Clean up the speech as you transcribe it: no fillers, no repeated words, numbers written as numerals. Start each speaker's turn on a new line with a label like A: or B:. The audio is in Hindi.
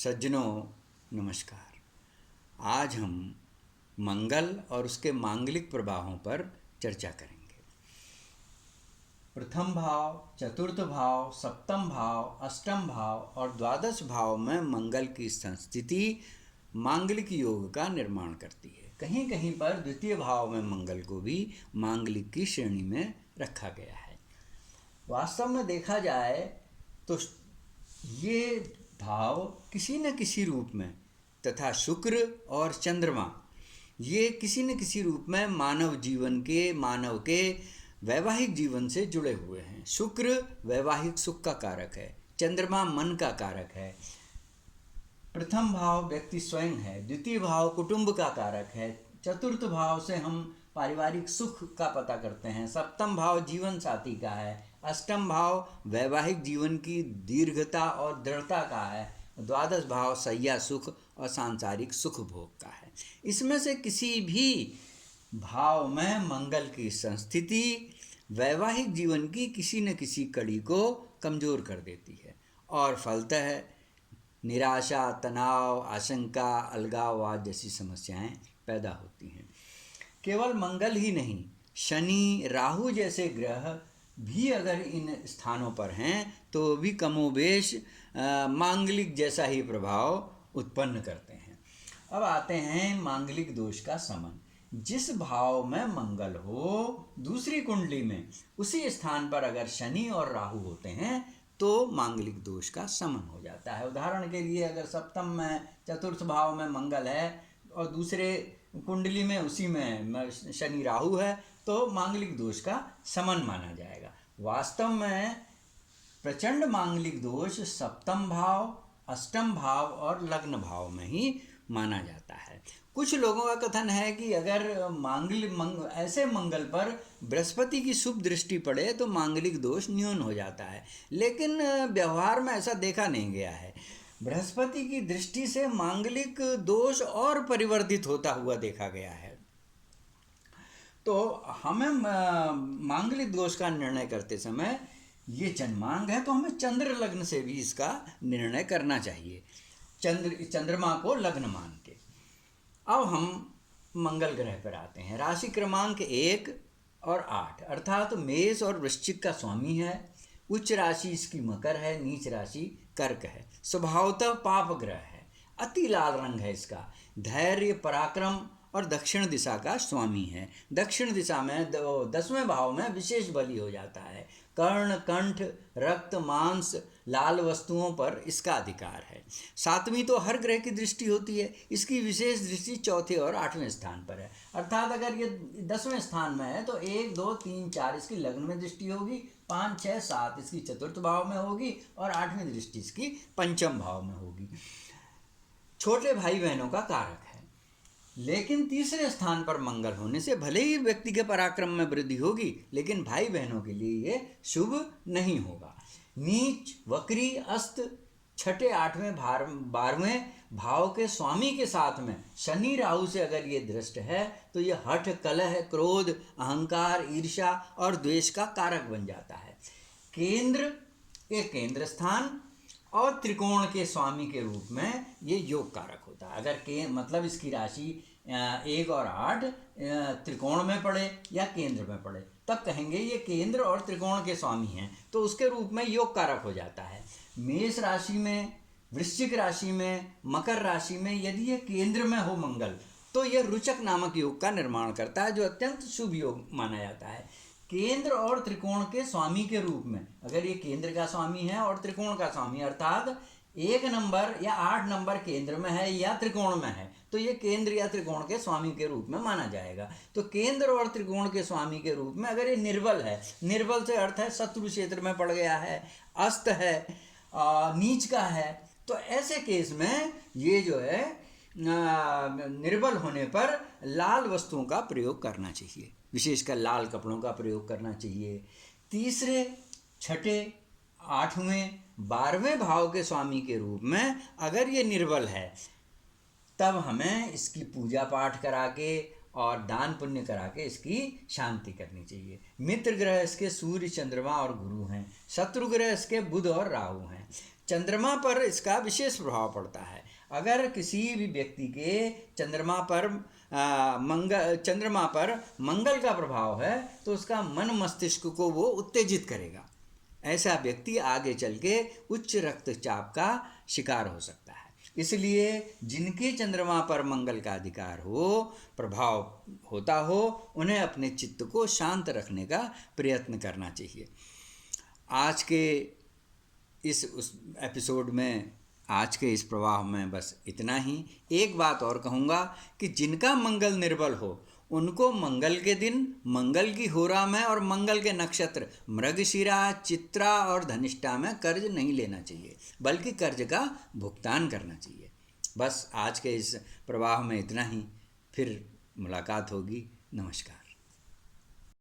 A: सज्जनों नमस्कार। आज हम मंगल और उसके मांगलिक प्रभावों पर चर्चा करेंगे। प्रथम भाव, चतुर्थ भाव, सप्तम भाव, अष्टम भाव और द्वादश भाव में मंगल की संस्थिति मांगलिक योग का निर्माण करती है। कहीं कहीं पर द्वितीय भाव में मंगल को भी मांगलिक की श्रेणी में रखा गया है। वास्तव में देखा जाए तो ये भाव किसी न किसी रूप में तथा शुक्र और चंद्रमा ये किसी न किसी रूप में मानव के वैवाहिक जीवन से जुड़े हुए हैं। शुक्र वैवाहिक सुख का कारक है, चंद्रमा मन का कारक है। प्रथम भाव व्यक्ति स्वयं है, द्वितीय भाव कुटुंब का कारक है, चतुर्थ भाव से हम पारिवारिक सुख का पता करते हैं, सप्तम भाव जीवन साथी का है, अष्टम भाव वैवाहिक जीवन की दीर्घता और दृढ़ता का है, द्वादश भाव सैया सुख और सांसारिक सुख भोग का है। इसमें से किसी भी भाव में मंगल की संस्थिति वैवाहिक जीवन की किसी न किसी कड़ी को कमज़ोर कर देती है और फलतः निराशा, तनाव, आशंका, अलगाववाद जैसी समस्याएं पैदा होती हैं। केवल मंगल ही नहीं, शनि, राहु जैसे ग्रह भी अगर इन स्थानों पर हैं तो भी कमोबेश मांगलिक जैसा ही प्रभाव उत्पन्न करते हैं। अब आते हैं मांगलिक दोष का समन। जिस भाव में मंगल हो दूसरी कुंडली में उसी स्थान पर अगर शनि और राहु होते हैं तो मांगलिक दोष का समन हो जाता है। उदाहरण के लिए अगर सप्तम में चतुर्थ भाव में मंगल है और दूसरे कुंडली में उसी में शनि राहु है तो मांगलिक दोष का समन माना जाएगा। वास्तव में प्रचंड मांगलिक दोष सप्तम भाव, अष्टम भाव और लग्न भाव में ही माना जाता है। कुछ लोगों का कथन है कि अगर ऐसे मंगल पर बृहस्पति की शुभ दृष्टि पड़े तो मांगलिक दोष न्यून हो जाता है, लेकिन व्यवहार में ऐसा देखा नहीं गया है। बृहस्पति की दृष्टि से मांगलिक दोष और परिवर्धित होता हुआ देखा गया है। तो हमें मांगलिक दोष का निर्णय करते समय ये जन्मांग है तो हमें चंद्र लग्न से भी इसका निर्णय करना चाहिए, चंद्रमा को लग्न मान के। अब हम मंगल ग्रह पर आते हैं। राशि क्रमांक 1 और 8 अर्थात मेष और वृश्चिक का स्वामी है। उच्च राशि इसकी मकर है, नीच राशि कर्क है। स्वभावतः पाप ग्रह है, अति लाल रंग है इसका, धैर्य, पराक्रम और दक्षिण दिशा का स्वामी है। दक्षिण दिशा में 10वें भाव में विशेष बली हो जाता है। कर्ण, कंठ, रक्त, मांस, लाल वस्तुओं पर इसका अधिकार है। 7वीं तो हर ग्रह की दृष्टि होती है, इसकी विशेष दृष्टि चौथे और 8वें स्थान पर है। अर्थात अगर ये 10वें स्थान में है तो 1, 2, 3, 4 इसकी लग्न में दृष्टि होगी, 5, 6, 7 इसकी चतुर्थ भाव में होगी और 8वीं दृष्टि इसकी पंचम भाव में होगी। छोटे भाई बहनों का कारक है, लेकिन तीसरे स्थान पर मंगल होने से भले ही व्यक्ति के पराक्रम में वृद्धि होगी लेकिन भाई बहनों के लिए ये शुभ नहीं होगा। नीच, वक्री, अस्त 6, 8वें, 12वें भाव के स्वामी के साथ में शनि राहु से अगर ये दृष्ट है तो ये हठ, कलह, क्रोध, अहंकार, ईर्ष्या और द्वेष का कारक बन जाता है। केंद्र स्थान और त्रिकोण के स्वामी के रूप में ये योग कारक होता है। अगर मतलब इसकी राशि 1 और 8 त्रिकोण में पड़े या केंद्र में पड़े तब कहेंगे ये केंद्र और त्रिकोण के स्वामी हैं, तो उसके रूप में योग कारक हो जाता है। मेष राशि में, वृश्चिक राशि में, मकर राशि में यदि ये केंद्र में हो मंगल तो यह रुचक नामक योग का निर्माण करता है जो अत्यंत शुभ योग माना जाता है। केंद्र और त्रिकोण के स्वामी के रूप में अगर ये केंद्र का स्वामी है और त्रिकोण का स्वामी अर्थात 1 नंबर या 8 नंबर केंद्र में है या त्रिकोण में है तो ये केंद्र या त्रिकोण के स्वामी के रूप में माना जाएगा। तो केंद्र और त्रिकोण के स्वामी के रूप में अगर ये निर्बल है, निर्बल से अर्थ है शत्रु क्षेत्र में पड़ गया है, अस्त है, नीच का है, तो ऐसे केस में ये जो है निर्बल होने पर लाल वस्तुओं का प्रयोग करना चाहिए, विशेषकर लाल कपड़ों का प्रयोग करना चाहिए। तीसरे, छठे, 8वें, 12वें भाव के स्वामी के रूप में अगर ये निर्बल है तब हमें इसकी पूजा पाठ करा के और दान पुण्य करा के इसकी शांति करनी चाहिए। मित्र ग्रह इसके सूर्य, चंद्रमा और गुरु हैं। शत्रु ग्रह इसके बुध और राहु हैं। चंद्रमा पर इसका विशेष प्रभाव पड़ता है। अगर किसी भी व्यक्ति के चंद्रमा पर मंगल का प्रभाव है तो उसका मन मस्तिष्क को वो उत्तेजित करेगा। ऐसा व्यक्ति आगे चल के उच्च रक्तचाप का शिकार हो सकता है। इसलिए जिनके चंद्रमा पर मंगल का अधिकार हो, प्रभाव होता हो, उन्हें अपने चित्त को शांत रखने का प्रयत्न करना चाहिए। आज के उस एपिसोड में, आज के इस प्रवाह में बस इतना ही। एक बात और कहूँगा कि जिनका मंगल निर्बल हो उनको मंगल के दिन, मंगल की होरा में और मंगल के नक्षत्र मृगशिरा, चित्रा और धनिष्ठा में कर्ज नहीं लेना चाहिए, बल्कि कर्ज का भुगतान करना चाहिए। बस आज के इस प्रवाह में इतना ही। फिर मुलाकात होगी। नमस्कार।